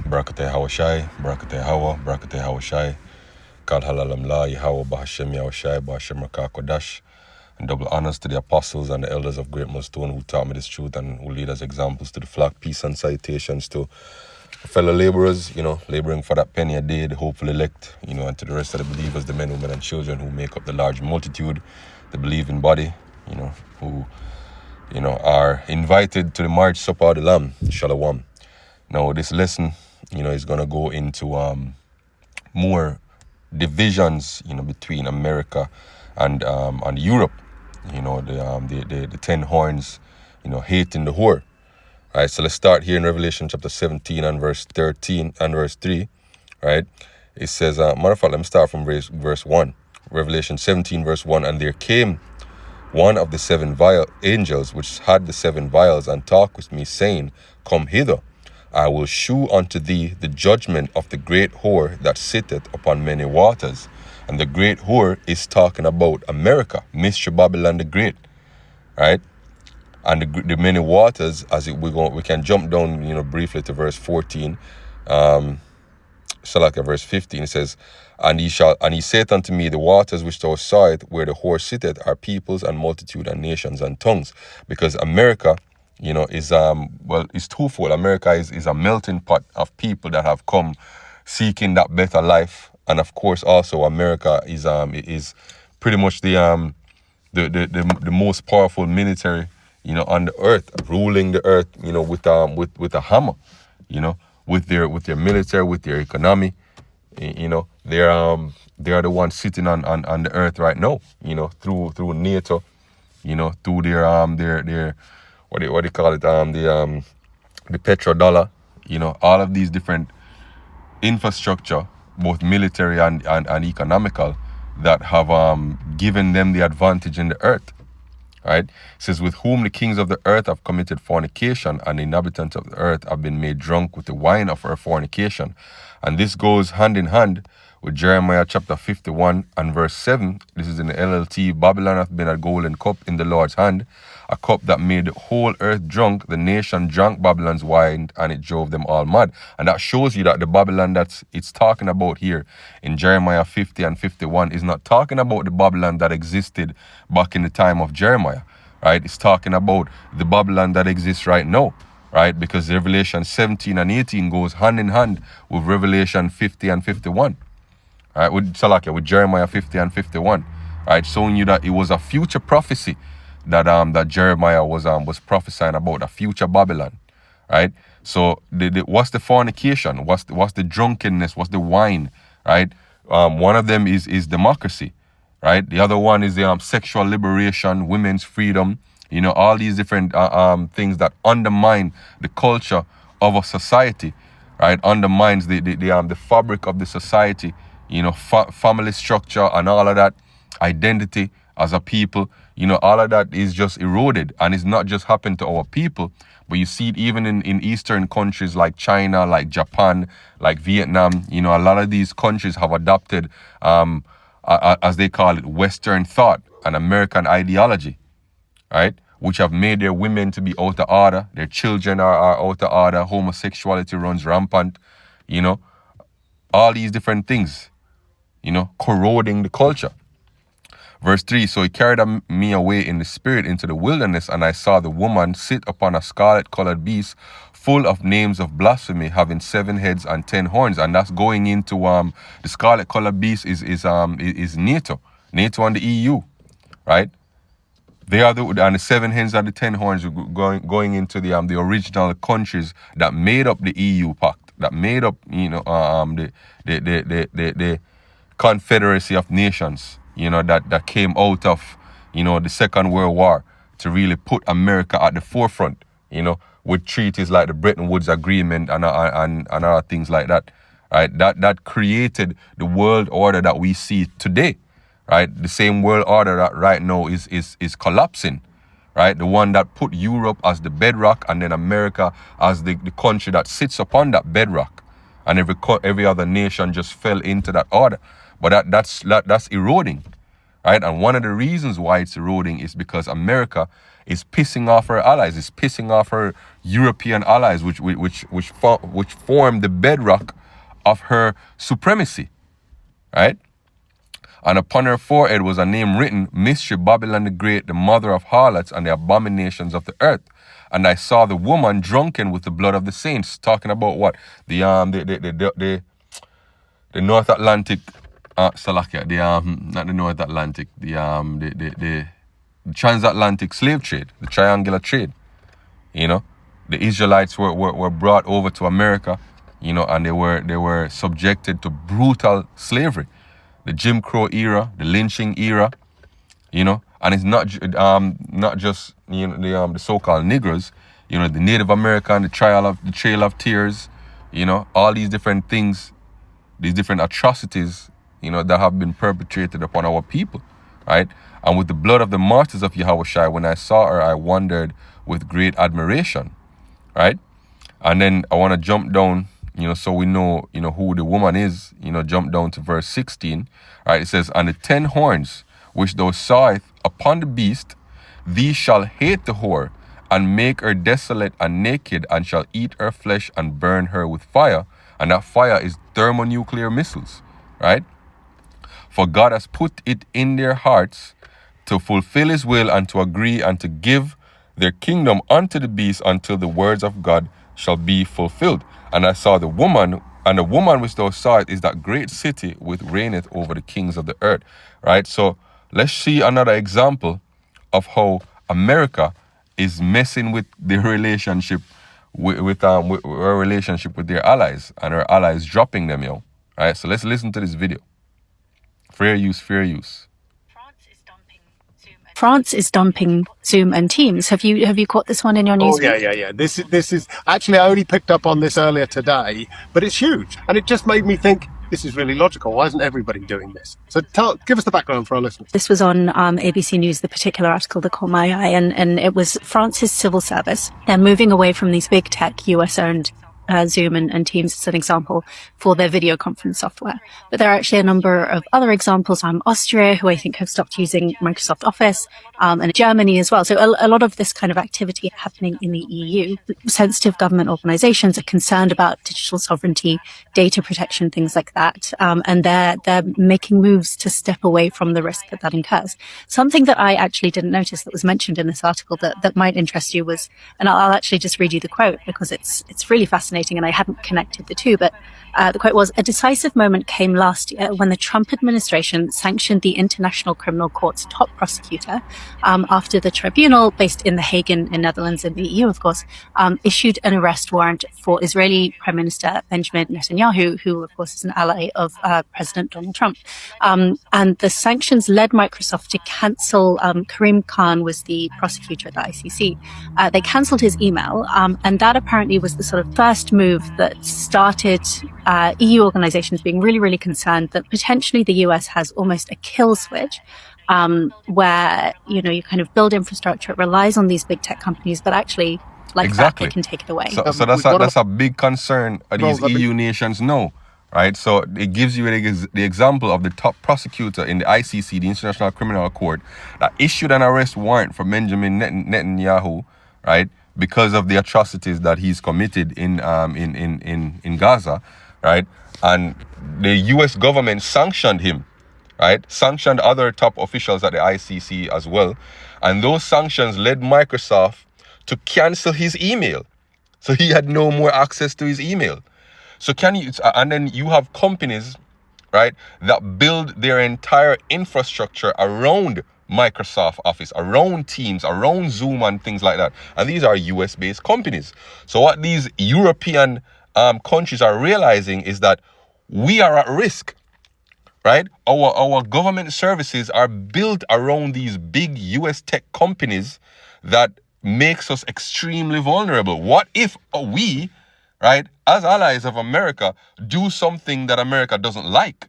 Barakateh Hawashai, Barakateh Hawa, Barakateh Hawashai, Kal Halalam La, Yahweh Bahashem Yahushai, Bahashem Rakah Kodash, and double honors to the apostles and the elders of Great Millstone who taught me this truth and who lead as examples to the flock. Peace and salutations to fellow laborers, laboring for that penny a day, the hopeful elect, and to the rest of the believers, the men, women, and children who make up the large multitude, the believing body, who, are invited to the marriage supper of the Lamb, Shalom. Now, this lesson, is going to go into more divisions, between America and Europe. The 10 horns, hating the whore. All right, so let's start here in Revelation chapter 17 and verse 13 and verse 3. Right, it says, matter of fact, let me start from verse 1. Revelation 17 verse 1, and there came one of the 7 angels which had the 7 vials, and talked with me, saying, Come hither, I will shew unto thee the judgment of the great whore that sitteth upon many waters. And the great whore is talking about America, Mystery Babylon the Great, right? And the many waters, we can jump down, briefly to verse 14. Verse 15, it says, and he saith unto me, the waters which thou sawest where the whore sitteth are peoples and multitude and nations and tongues. Because America, is it's twofold. America is a melting pot of people that have come seeking that better life, and of course also America is pretty much the most powerful military, on the earth, ruling the earth, with a hammer, with their military, with their economy, they are the ones sitting on the earth right now, through NATO, through their what do you call it, the petrodollar, all of these different infrastructure, both military and economical, that have given them the advantage in the earth. Right? It says, with whom the kings of the earth have committed fornication, and the inhabitants of the earth have been made drunk with the wine of her fornication. And this goes hand in hand with Jeremiah chapter 51 and verse 7. This is in the LLT. Babylon hath been a golden cup in the Lord's hand, a cup that made the whole earth drunk. The nation drank Babylon's wine, and it drove them all mad. And that shows you that the Babylon that it's talking about here in Jeremiah 50 and 51 is not talking about the Babylon that existed back in the time of Jeremiah, right? It's talking about the Babylon that exists right now, right? Because Revelation 17 and 18 goes hand in hand with Revelation 50 and 51. Right, with Jeremiah 50 and 51, right, showing you that it was a future prophecy that Jeremiah was prophesying about, a future Babylon, right? So what's the fornication? What's the drunkenness? What's the wine, right? One of them is democracy, right? The other one is the sexual liberation, women's freedom, all these different things that undermine the culture of a society, right? Undermines the fabric of the society. Family structure and all of that, identity as a people, all of that is just eroded. And it's not just happened to our people, but you see it even in Eastern countries like China, like Japan, like Vietnam. A lot of these countries have adopted, as they call it, Western thought and American ideology, right? Which have made their women to be out of order. Their children are out of order. Homosexuality runs rampant, all these different things, corroding the culture. Verse 3, so he carried me away in the spirit into the wilderness, and I saw the woman sit upon a scarlet-colored beast, full of names of blasphemy, having 7 heads and 10 horns. And that's going into the scarlet-colored beast is NATO and the EU, right? They are and the 7 heads and the 10 horns going into the original countries that made up the EU pact, that made up the Confederacy of Nations, that came out of the Second World War to really put America at the forefront, with treaties like the Bretton Woods Agreement and other things like that, right? That created the world order that we see today, right? The same world order that right now is collapsing, right? The one that put Europe as the bedrock, and then America as the country that sits upon that bedrock, and every other nation just fell into that order. But that's eroding, right? And one of the reasons why it's eroding is because America is pissing off her allies, is pissing off her European allies, which form the bedrock of her supremacy, right? And upon her forehead was a name written, Mystery, Babylon the Great, the mother of harlots and the abominations of the earth. And I saw the woman drunken with the blood of the saints. Talking about what? The North Atlantic, Salakia, not the North Atlantic, the transatlantic slave trade, the triangular trade. You know, the Israelites were brought over to America, you know, and they were subjected to brutal slavery. The Jim Crow era, the lynching era, you know, and it's not just, you know, the so-called niggers, you know, the Native American, the Trail of Tears, you know, all these different things, these different atrocities, you know, that have been perpetrated upon our people, right? And with the blood of the martyrs of Yahushua, when I saw her, I wondered with great admiration, right? And then I want to jump down, you know, so we know, you know, who the woman is, you know, jump down to verse 16, right? It says, and the 10 horns which thou sawest upon the beast, these shall hate the whore, and make her desolate and naked, and shall eat her flesh and burn her with fire. And that fire is thermonuclear missiles, right? For God has put it in their hearts to fulfill his will and to agree and to give their kingdom unto the beast until the words of God shall be fulfilled. And I saw the woman, and the woman which thou sawest is that great city which reigneth over the kings of the earth, right? So let's see another example of how America is messing with their relationship with her relationship with their allies, and her allies dropping them, yo. Right? So let's listen to this video. Fair use, fair use. France is dumping Zoom and Teams. Have you caught this one in your news? Oh yeah. This is actually, I only picked up on this earlier today, but it's huge, and it just made me think, this is really logical. Why isn't everybody doing this? So give us the background for our listeners. This was on ABC News, the particular article that caught my eye, and it was France's civil service. They're moving away from these big tech US-owned Zoom and Teams as an example for their video conference software. But there are actually a number of other examples. Austria, who I think have stopped using Microsoft Office, and Germany as well. So a lot of this kind of activity happening in the EU. Sensitive government organizations are concerned about digital sovereignty, data protection, things like that. And they're making moves to step away from the risk that incurs. Something that I actually didn't notice that was mentioned in this article that might interest you was, and I'll actually just read you the quote because it's really fascinating and I hadn't connected the two, but the quote was, a decisive moment came last year when the Trump administration sanctioned the International Criminal Court's top prosecutor after the tribunal, based in The Hague in Netherlands and the EU, of course, issued an arrest warrant for Israeli Prime Minister Benjamin Netanyahu, who, of course, is an ally of President Donald Trump. And the sanctions led Microsoft to cancel, Karim Khan was the prosecutor at the ICC. They cancelled his email, and that apparently was the sort of first move that started EU organizations being really, really concerned that potentially the US has almost a kill switch, where, you know, you kind of build infrastructure, it relies on these big tech companies, but actually, like exactly. That, they can take it away. So that's a big concern these EU nations know, right? So it gives you the example of the top prosecutor in the ICC, the International Criminal Court, that issued an arrest warrant for Benjamin Netanyahu, right? Because of the atrocities that he's committed in Gaza, right? And the US government sanctioned him, right? Sanctioned other top officials at the ICC as well. And those sanctions led Microsoft to cancel his email. So he had no more access to his email. So and then you have companies, right, that build their entire infrastructure around Microsoft Office, around Teams, around Zoom and things like that. And these are US-based companies. So what these European countries are realizing is that we are at risk, right? Our government services are built around these big US tech companies that makes us extremely vulnerable. What if we, right, as allies of America, do something that America doesn't like,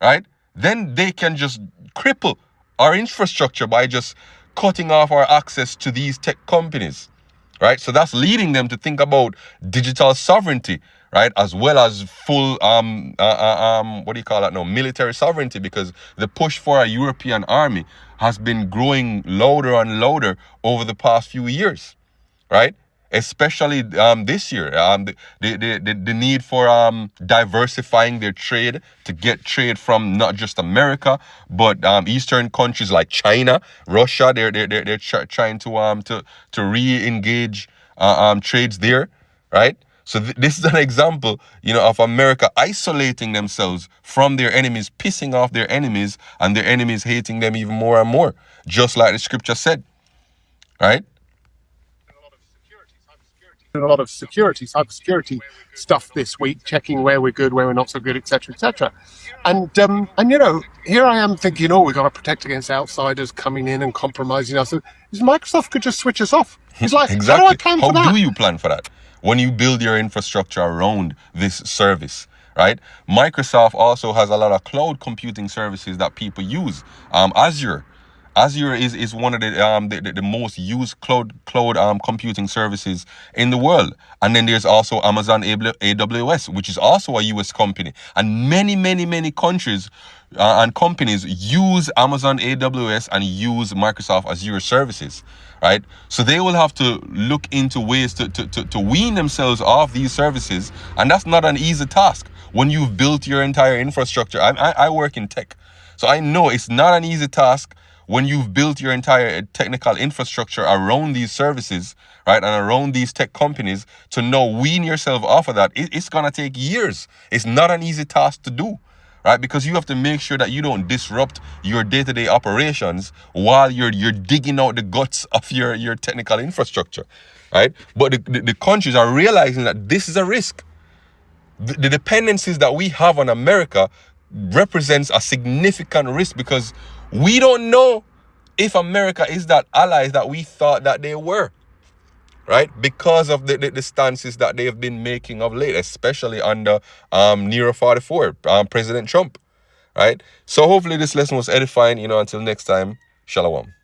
right? Then they can just cripple our infrastructure by just cutting off our access to these tech companies, right? So that's leading them to think about digital sovereignty, right? As well as full what do you call that now? Military sovereignty, because the push for a European army has been growing louder and louder over the past few years, right? Especially this year, the need for diversifying their trade, to get trade from not just America but Eastern countries like China, Russia. They're trying to re-engage trades there, right? So this is an example, of America isolating themselves from their enemies, pissing off their enemies, and their enemies hating them even more and more, just like the scripture said, right? A lot of cybersecurity stuff this week, checking where we're good, where we're not so good, etc., etc. And here I am thinking, we've got to protect against outsiders coming in and compromising us. Microsoft could just switch us off. It's like, exactly. How do I plan for that? How do you plan for that when you build your infrastructure around this service, right? Microsoft also has a lot of cloud computing services that people use. Azure is one of the most used cloud computing services in the world. And then there's also Amazon AWS, which is also a US company. And many countries and companies use Amazon AWS and use Microsoft Azure services, right? So they will have to look into ways to wean themselves off these services. And that's not an easy task when you've built your entire infrastructure. I work in tech, so I know it's not an easy task when you've built your entire technical infrastructure around these services, right, and around these tech companies, to now wean yourself off of that. It's going to take years. It's not an easy task to do, right? Because you have to make sure that you don't disrupt your day-to-day operations while you're digging out the guts of your technical infrastructure, right? But the countries are realizing that this is a risk. The dependencies that we have on America represents a significant risk, because we don't know if America is that allies that we thought that they were, right? Because of the stances that they have been making of late, especially under Nero 44, President Trump, right? So hopefully this lesson was edifying. Until next time, shalom.